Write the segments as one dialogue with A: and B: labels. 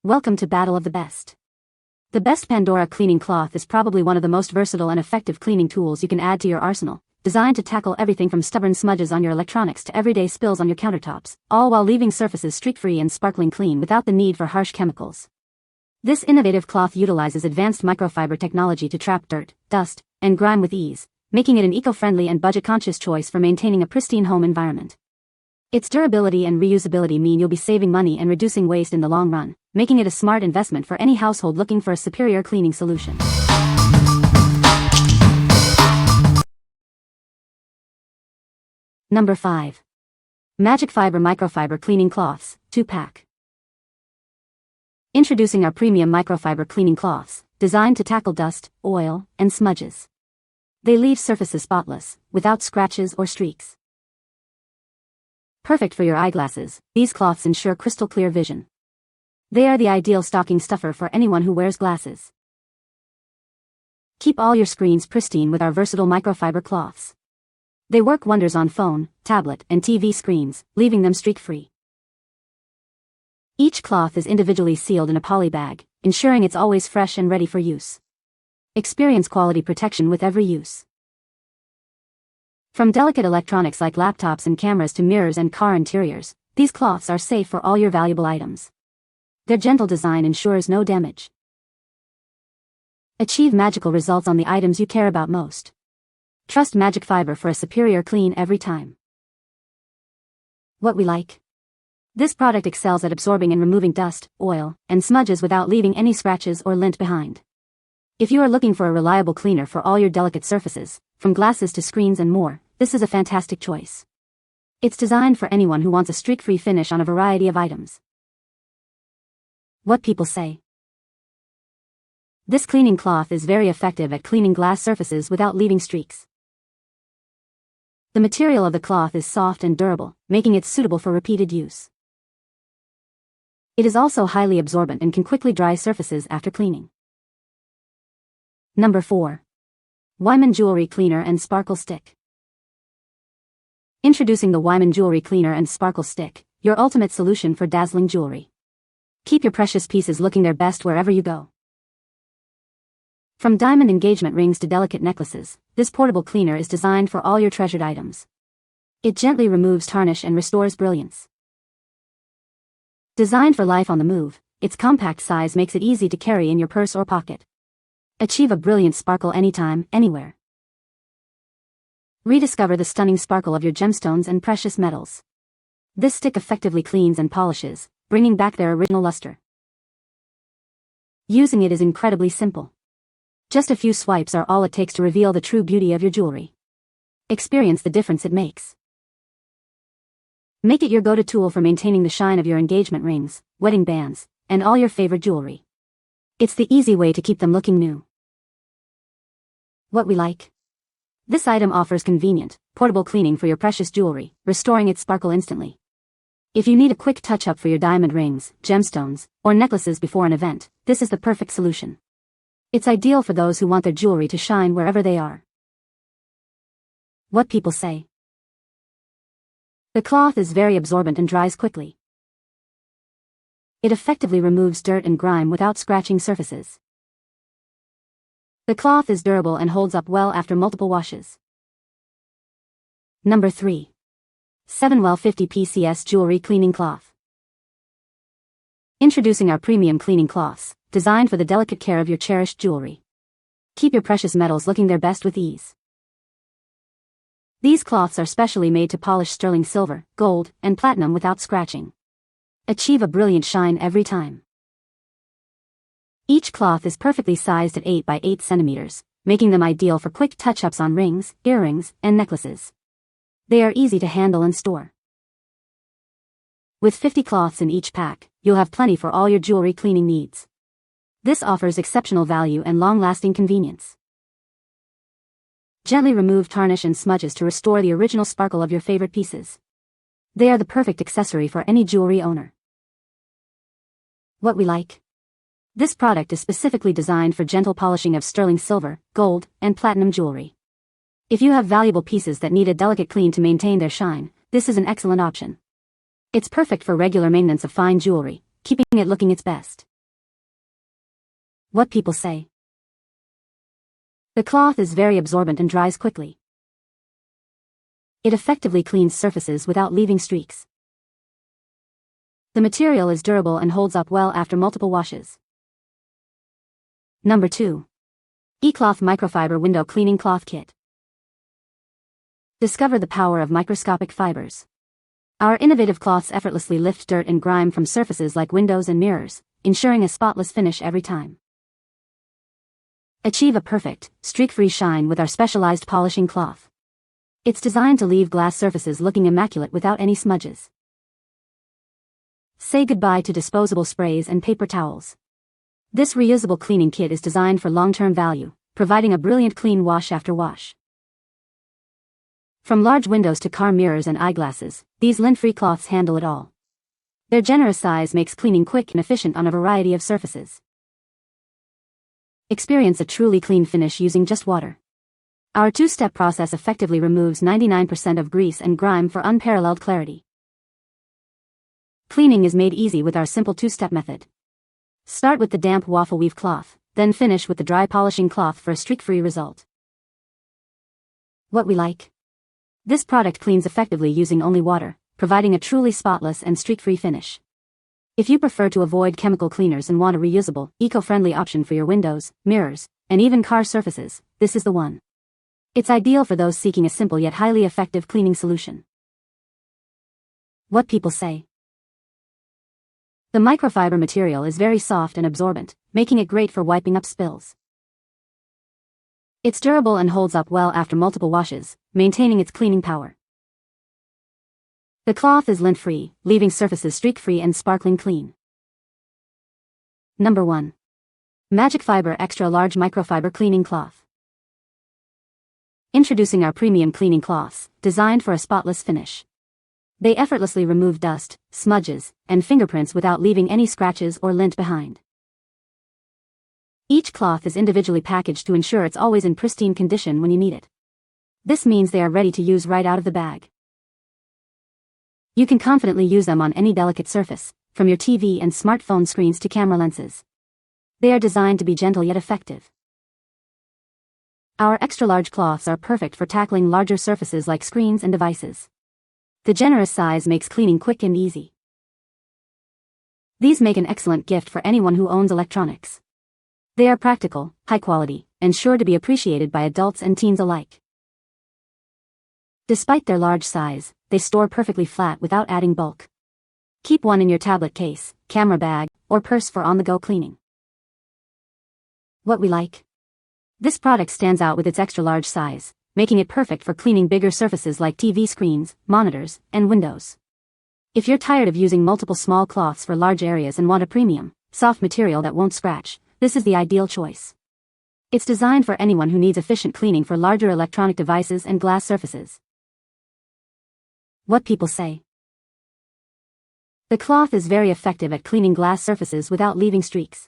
A: Welcome to Battle of the Best. The best Pandora cleaning cloth is probably one of the most versatile and effective cleaning tools you can add to your arsenal, designed to tackle everything from stubborn smudges on your electronics to everyday spills on your countertops, all while leaving surfaces streak-free and sparkling clean without the need for harsh chemicals. This innovative cloth utilizes advanced microfiber technology to trap dirt, dust, and grime with ease, making it an eco-friendly and budget-conscious choice for maintaining a pristine home environment. Its durability and reusability mean you'll be saving money and reducing waste in the long run, making it a smart investment for any household looking for a superior cleaning solution. Number 5. MagicFiber Microfiber Cleaning Cloths, 2-pack. Introducing our premium microfiber cleaning cloths, designed to tackle dust, oil, and smudges. They leave surfaces spotless, without scratches or streaks. Perfect for your eyeglasses, these cloths ensure crystal clear vision. They are the ideal stocking stuffer for anyone who wears glasses. Keep all your screens pristine with our versatile microfiber cloths. They work wonders on phone, tablet, and TV screens, leaving them streak-free. Each cloth is individually sealed in a poly bag, ensuring it's always fresh and ready for use. Experience quality protection with every use. From delicate electronics like laptops and cameras to mirrors and car interiors, these cloths are safe for all your valuable items. Their gentle design ensures no damage. Achieve magical results on the items you care about most. Trust MagicFiber for a superior clean every time. What we like. This product excels at absorbing and removing dust, oil, and smudges without leaving any scratches or lint behind. If you are looking for a reliable cleaner for all your delicate surfaces, from glasses to screens and more, this is a fantastic choice. It's designed for anyone who wants a streak-free finish on a variety of items. What people say. This cleaning cloth is very effective at cleaning glass surfaces without leaving streaks. The material of the cloth is soft and durable, making it suitable for repeated use. It is also highly absorbent and can quickly dry surfaces after cleaning. Number 4. Weiman Jewelry Cleaner and Sparkle Stick. Introducing the Weiman Jewelry Cleaner and Sparkle Stick, your ultimate solution for dazzling jewelry. Keep your precious pieces looking their best wherever you go. From diamond engagement rings to delicate necklaces, this portable cleaner is designed for all your treasured items. It gently removes tarnish and restores brilliance. Designed for life on the move, its compact size makes it easy to carry in your purse or pocket. Achieve a brilliant sparkle anytime, anywhere. Rediscover the stunning sparkle of your gemstones and precious metals. This stick effectively cleans and polishes, bringing back their original luster. Using it is incredibly simple. Just a few swipes are all it takes to reveal the true beauty of your jewelry. Experience the difference it makes. Make it your go-to tool for maintaining the shine of your engagement rings, wedding bands, and all your favorite jewelry. It's the easy way to keep them looking new. What we like. This item offers convenient, portable cleaning for your precious jewelry, restoring its sparkle instantly. If you need a quick touch-up for your diamond rings, gemstones, or necklaces before an event, this is the perfect solution. It's ideal for those who want their jewelry to shine wherever they are. What people say. The cloth is very absorbent and dries quickly. It effectively removes dirt and grime without scratching surfaces. The cloth is durable and holds up well after multiple washes. Number 3. SEVENWELL 50 PCS Jewelry Cleaning Cloth. Introducing our premium cleaning cloths, designed for the delicate care of your cherished jewelry. Keep your precious metals looking their best with ease. These cloths are specially made to polish sterling silver, gold, and platinum without scratching. Achieve a brilliant shine every time. Each cloth is perfectly sized at 8 by 8 centimeters, making them ideal for quick touch-ups on rings, earrings, and necklaces. They are easy to handle and store. With 50 cloths in each pack, you'll have plenty for all your jewelry cleaning needs. This offers exceptional value and long-lasting convenience. Gently remove tarnish and smudges to restore the original sparkle of your favorite pieces. They are the perfect accessory for any jewelry owner. What we like. This product is specifically designed for gentle polishing of sterling silver, gold, and platinum jewelry. If you have valuable pieces that need a delicate clean to maintain their shine, this is an excellent option. It's perfect for regular maintenance of fine jewelry, keeping it looking its best. What people say. The cloth is very absorbent and dries quickly. It effectively cleans surfaces without leaving streaks. The material is durable and holds up well after multiple washes. Number 2. eCloth Microfiber Window Cleaning Cloth Kit. Discover the power of microscopic fibers. Our innovative cloths effortlessly lift dirt and grime from surfaces like windows and mirrors, ensuring a spotless finish every time. Achieve a perfect, streak-free shine with our specialized polishing cloth. It's designed to leave glass surfaces looking immaculate without any smudges. Say goodbye to disposable sprays and paper towels. This reusable cleaning kit is designed for long-term value, providing a brilliant clean wash after wash. From large windows to car mirrors and eyeglasses, these lint-free cloths handle it all. Their generous size makes cleaning quick and efficient on a variety of surfaces. Experience a truly clean finish using just water. Our two-step process effectively removes 99% of grease and grime for unparalleled clarity. Cleaning is made easy with our simple two-step method. Start with the damp waffle weave cloth, then finish with the dry polishing cloth for a streak-free result. What we like. This product cleans effectively using only water, providing a truly spotless and streak-free finish. If you prefer to avoid chemical cleaners and want a reusable, eco-friendly option for your windows, mirrors, and even car surfaces, this is the one. It's ideal for those seeking a simple yet highly effective cleaning solution. What people say. The microfiber material is very soft and absorbent, making it great for wiping up spills. It's durable and holds up well after multiple washes, maintaining its cleaning power. The cloth is lint-free, leaving surfaces streak-free and sparkling clean. Number 1. MagicFiber Extra Large Microfiber Cleaning Cloth. Introducing our premium cleaning cloths, designed for a spotless finish. They effortlessly remove dust, smudges, and fingerprints without leaving any scratches or lint behind. Each cloth is individually packaged to ensure it's always in pristine condition when you need it. This means they are ready to use right out of the bag. You can confidently use them on any delicate surface, from your TV and smartphone screens to camera lenses. They are designed to be gentle yet effective. Our extra-large cloths are perfect for tackling larger surfaces like screens and devices. The generous size makes cleaning quick and easy. These make an excellent gift for anyone who owns electronics. They are practical, high quality, and sure to be appreciated by adults and teens alike. Despite their large size, they store perfectly flat without adding bulk. Keep one in your tablet case, camera bag, or purse for on-the-go cleaning. What we like. This product stands out with its extra-large size, making it perfect for cleaning bigger surfaces like TV screens, monitors, and windows. If you're tired of using multiple small cloths for large areas and want a premium, soft material that won't scratch, this is the ideal choice. It's designed for anyone who needs efficient cleaning for larger electronic devices and glass surfaces. What people say. The cloth is very effective at cleaning glass surfaces without leaving streaks.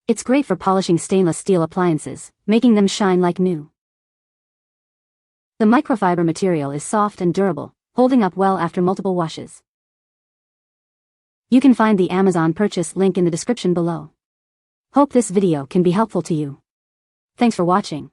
A: It's great for polishing stainless steel appliances, making them shine like new. The microfiber material is soft and durable, holding up well after multiple washes. You can find the Amazon purchase link in the description below. Hope this video can be helpful to you. Thanks for watching.